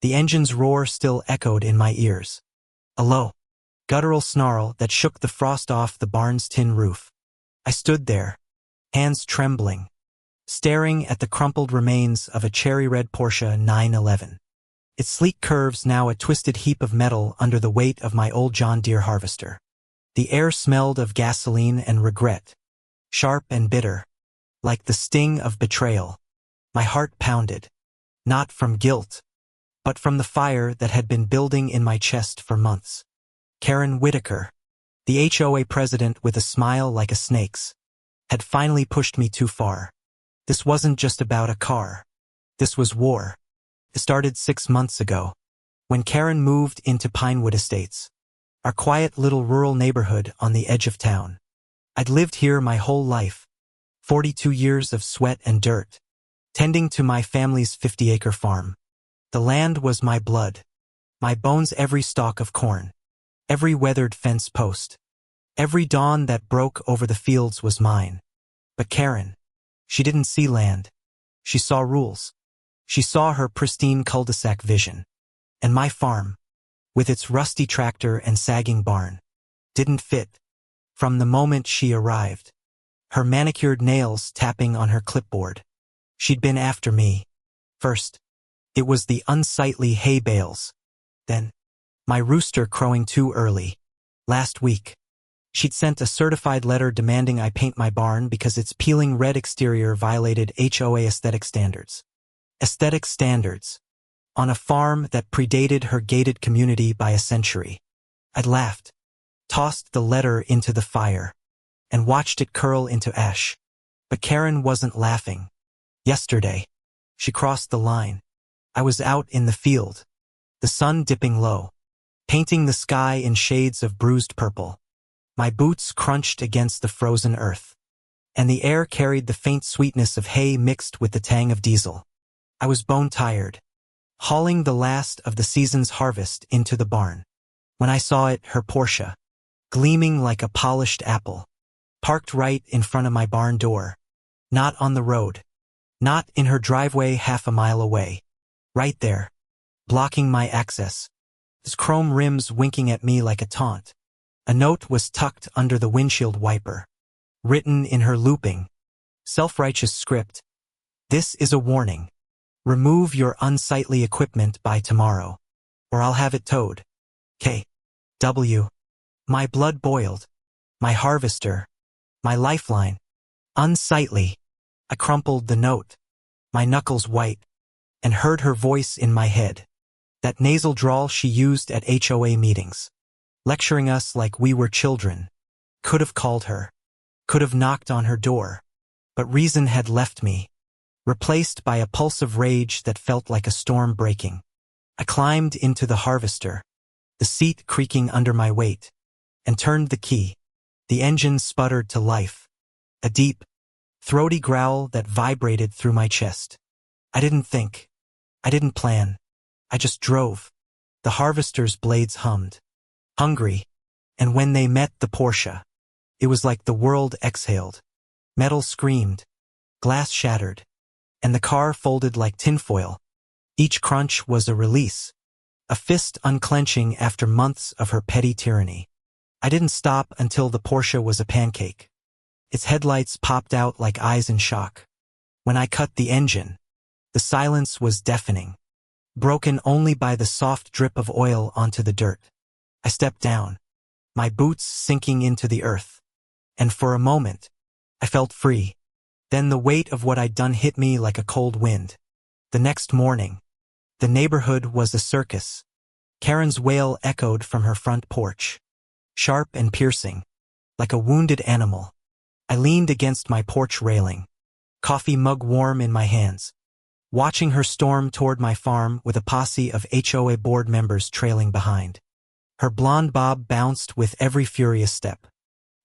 The engine's roar still echoed in my ears. A low, guttural snarl that shook the frost off the barn's tin roof. I stood there, hands trembling, staring at the crumpled remains of a cherry-red Porsche 911. Its sleek curves now a twisted heap of metal under the weight of my old John Deere harvester. The air smelled of gasoline and regret, sharp and bitter, like the sting of betrayal. My heart pounded, not from guilt, but from the fire that had been building in my chest for months. Karen Whitaker, the HOA president with a smile like a snake's, had finally pushed me too far. This wasn't just about a car. This was war. It started 6 months ago, when Karen moved into Pinewood Estates, our quiet little rural neighborhood on the edge of town. I'd lived here my whole life, 42 years of sweat and dirt, tending to my family's 50-acre farm. The land was my blood, my bones, every stalk of corn, every weathered fence post, every dawn that broke over the fields was mine. But Karen, she didn't see land. She saw rules. She saw her pristine cul-de-sac vision. And my farm, with its rusty tractor and sagging barn, didn't fit. From the moment she arrived, her manicured nails tapping on her clipboard, she'd been after me. First, it was the unsightly hay bales. Then, my rooster crowing too early. Last week, she'd sent a certified letter demanding I paint my barn because its peeling red exterior violated HOA aesthetic standards. Aesthetic standards. On a farm that predated her gated community by a century. I'd laughed, tossed the letter into the fire, and watched it curl into ash. But Karen wasn't laughing. Yesterday, she crossed the line. I was out in the field, the sun dipping low, painting the sky in shades of bruised purple. My boots crunched against the frozen earth, and the air carried the faint sweetness of hay mixed with the tang of diesel. I was bone-tired, hauling the last of the season's harvest into the barn, when I saw it, her Porsche, gleaming like a polished apple, parked right in front of my barn door. Not on the road, not in her driveway half a mile away. Right there, blocking my access, its chrome rims winking at me like a taunt. A note was tucked under the windshield wiper, written in her looping, self-righteous script. This is a warning. Remove your unsightly equipment by tomorrow, or I'll have it towed. K.W. My blood boiled. My harvester. My lifeline. Unsightly. I crumpled the note, my knuckles white, and heard her voice in my head. That nasal drawl she used at HOA meetings, lecturing us like we were children. Could have called her. Could have knocked on her door. But reason had left me, replaced by a pulse of rage that felt like a storm breaking. I climbed into the harvester, the seat creaking under my weight, and turned the key. The engine sputtered to life. A deep, throaty growl that vibrated through my chest. I didn't think. I didn't plan. I just drove. The harvester's blades hummed. Hungry. And when they met the Porsche, it was like the world exhaled. Metal screamed. Glass shattered. And the car folded like tinfoil. Each crunch was a release. A fist unclenching after months of her petty tyranny. I didn't stop until the Porsche was a pancake. Its headlights popped out like eyes in shock. When I cut the engine, the silence was deafening, broken only by the soft drip of oil onto the dirt. I stepped down, my boots sinking into the earth, and for a moment, I felt free. Then the weight of what I'd done hit me like a cold wind. The next morning, the neighborhood was a circus. Karen's wail echoed from her front porch, sharp and piercing, like a wounded animal. I leaned against my porch railing, coffee mug warm in my hands, watching her storm toward my farm with a posse of HOA board members trailing behind. Her blonde bob bounced with every furious step,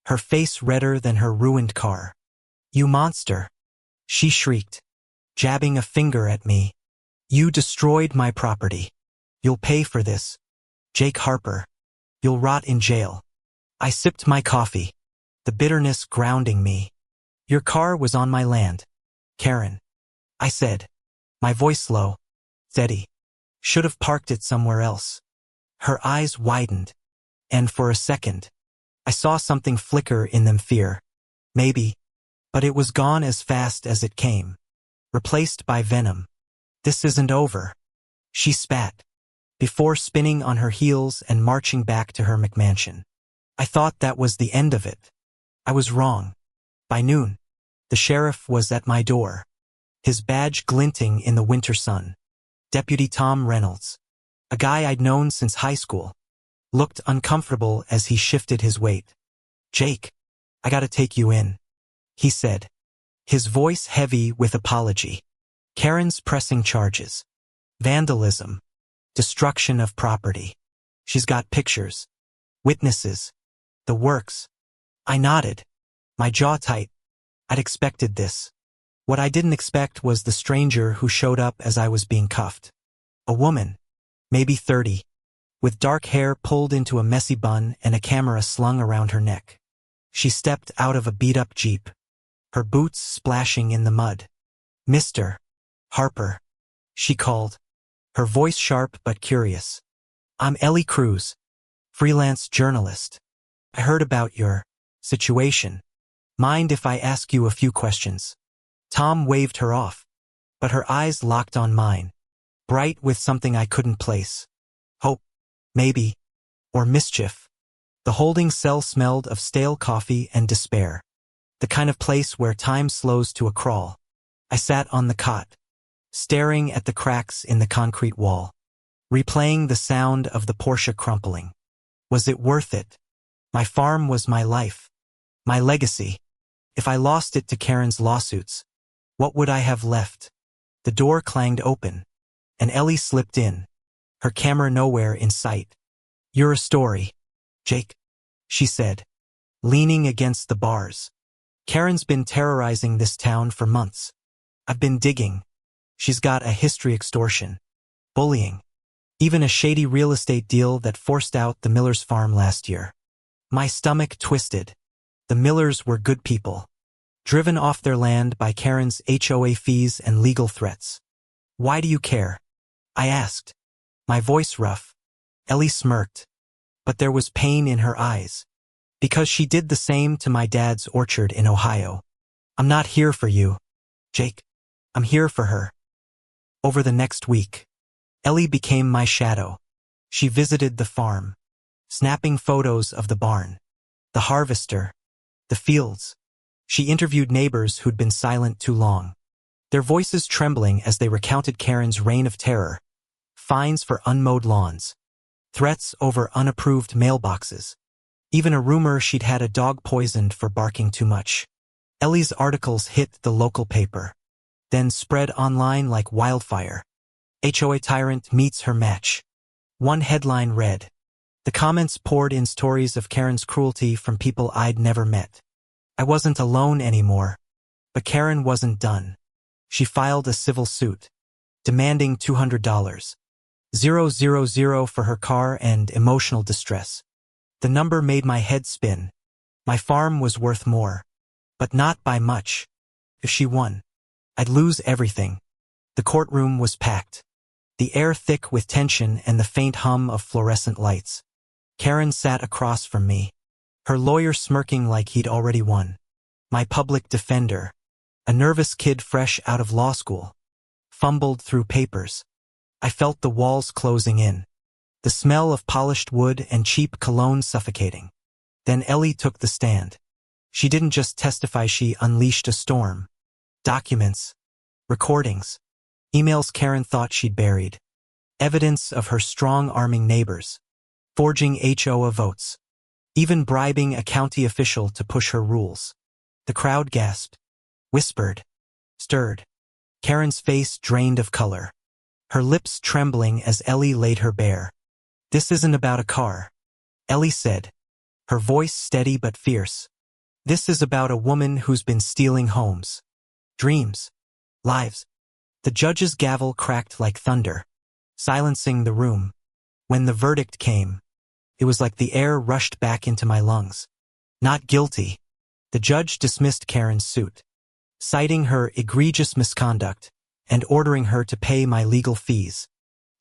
her face redder than her ruined car. "You monster!" she shrieked, jabbing a finger at me. "You destroyed my property. You'll pay for this. Jake Harper. You'll rot in jail." I sipped my coffee, the bitterness grounding me. "Your car was on my land, Karen," I said, my voice low, steady. Should have parked it somewhere else. Her eyes widened, and for a second, I saw something flicker in them, fear. Maybe. But it was gone as fast as it came. Replaced by venom. This isn't over. She spat, before spinning on her heels and marching back to her McMansion. I thought that was the end of it. I was wrong. By noon, the sheriff was at my door, his badge glinting in the winter sun. Deputy Tom Reynolds, a guy I'd known since high school, looked uncomfortable as he shifted his weight. "Jake, I gotta take you in," he said, his voice heavy with apology. "Karen's pressing charges. Vandalism. Destruction of property. She's got pictures. Witnesses. The works." I nodded, my jaw tight. I'd expected this. What I didn't expect was the stranger who showed up as I was being cuffed. A woman, maybe 30, with dark hair pulled into a messy bun and a camera slung around her neck. She stepped out of a beat-up Jeep, her boots splashing in the mud. "Mr. Harper," she called, her voice sharp but curious. "I'm Ellie Cruz, freelance journalist. I heard about your situation. Mind if I ask you a few questions?" Tom waved her off, but her eyes locked on mine, bright with something I couldn't place. Hope, maybe, or mischief. The holding cell smelled of stale coffee and despair, the kind of place where time slows to a crawl. I sat on the cot, staring at the cracks in the concrete wall, replaying the sound of the Porsche crumpling. Was it worth it? My farm was my life, my legacy. If I lost it to Karen's lawsuits, what would I have left? The door clanged open, and Ellie slipped in, her camera nowhere in sight. "You're a story, Jake," she said, leaning against the bars. "Karen's been terrorizing this town for months. I've been digging. She's got a history: extortion, bullying, even a shady real estate deal that forced out the Millers' farm last year." My stomach twisted. The Millers were good people, driven off their land by Karen's HOA fees and legal threats. "Why do you care?" I asked, my voice rough. Ellie smirked, but there was pain in her eyes. "Because she did the same to my dad's orchard in Ohio. I'm not here for you, Jake. I'm here for her." Over the next week, Ellie became my shadow. She visited the farm, snapping photos of the barn, the harvester, the fields. She interviewed neighbors who'd been silent too long, their voices trembling as they recounted Karen's reign of terror: fines for unmowed lawns, threats over unapproved mailboxes, even a rumor she'd had a dog poisoned for barking too much. Ellie's articles hit the local paper, then spread online like wildfire. "HOA tyrant meets her match." One headline read. The comments poured in stories of Karen's cruelty from people I'd never met. I wasn't alone anymore, but Karen wasn't done. She filed a civil suit, demanding $200,000 for her car and emotional distress. The number made my head spin. My farm was worth more, but not by much. If she won, I'd lose everything. The courtroom was packed, the air thick with tension and the faint hum of fluorescent lights. Karen sat across from me, her lawyer smirking like he'd already won. My public defender, a nervous kid fresh out of law school, fumbled through papers. I felt the walls closing in, the smell of polished wood and cheap cologne suffocating. Then Ellie took the stand. She didn't just testify, she unleashed a storm. Documents, recordings, emails Karen thought she'd buried, evidence of her strong-arming neighbors, forging HOA votes, even bribing a county official to push her rules. The crowd gasped, whispered, stirred. Karen's face drained of color, her lips trembling as Ellie laid her bare. "This isn't about a car," Ellie said, her voice steady but fierce. "This is about a woman who's been stealing homes, dreams, lives." The judge's gavel cracked like thunder, silencing the room. When the verdict came, it was like the air rushed back into my lungs. Not guilty. The judge dismissed Karen's suit, citing her egregious misconduct and ordering her to pay my legal fees.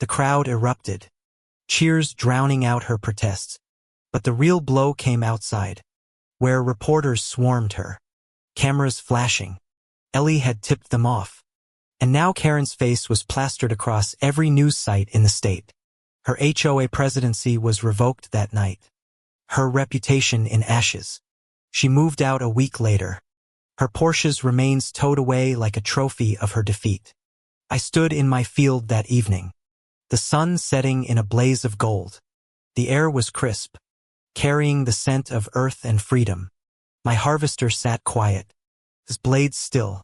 The crowd erupted, cheers drowning out her protests. But the real blow came outside, where reporters swarmed her, cameras flashing. Ellie had tipped them off. And now Karen's face was plastered across every news site in the state. Her HOA presidency was revoked that night. Her reputation in ashes. She moved out a week later. Her Porsche's remains towed away like a trophy of her defeat. I stood in my field that evening, the sun setting in a blaze of gold. The air was crisp, carrying the scent of earth and freedom. My harvester sat quiet, his blades still.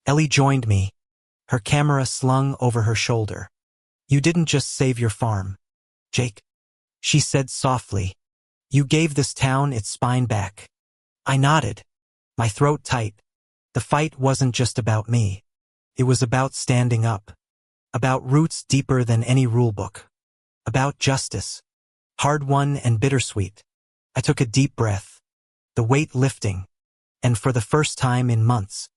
Ellie joined me, her camera slung over her shoulder. "You didn't just save your farm, Jake," she said softly. "You gave this town its spine back." I nodded, my throat tight. The fight wasn't just about me. It was about standing up, about roots deeper than any rulebook, about justice, hard-won and bittersweet. I took a deep breath, the weight lifting, and for the first time in months,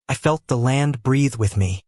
I felt the land breathe with me.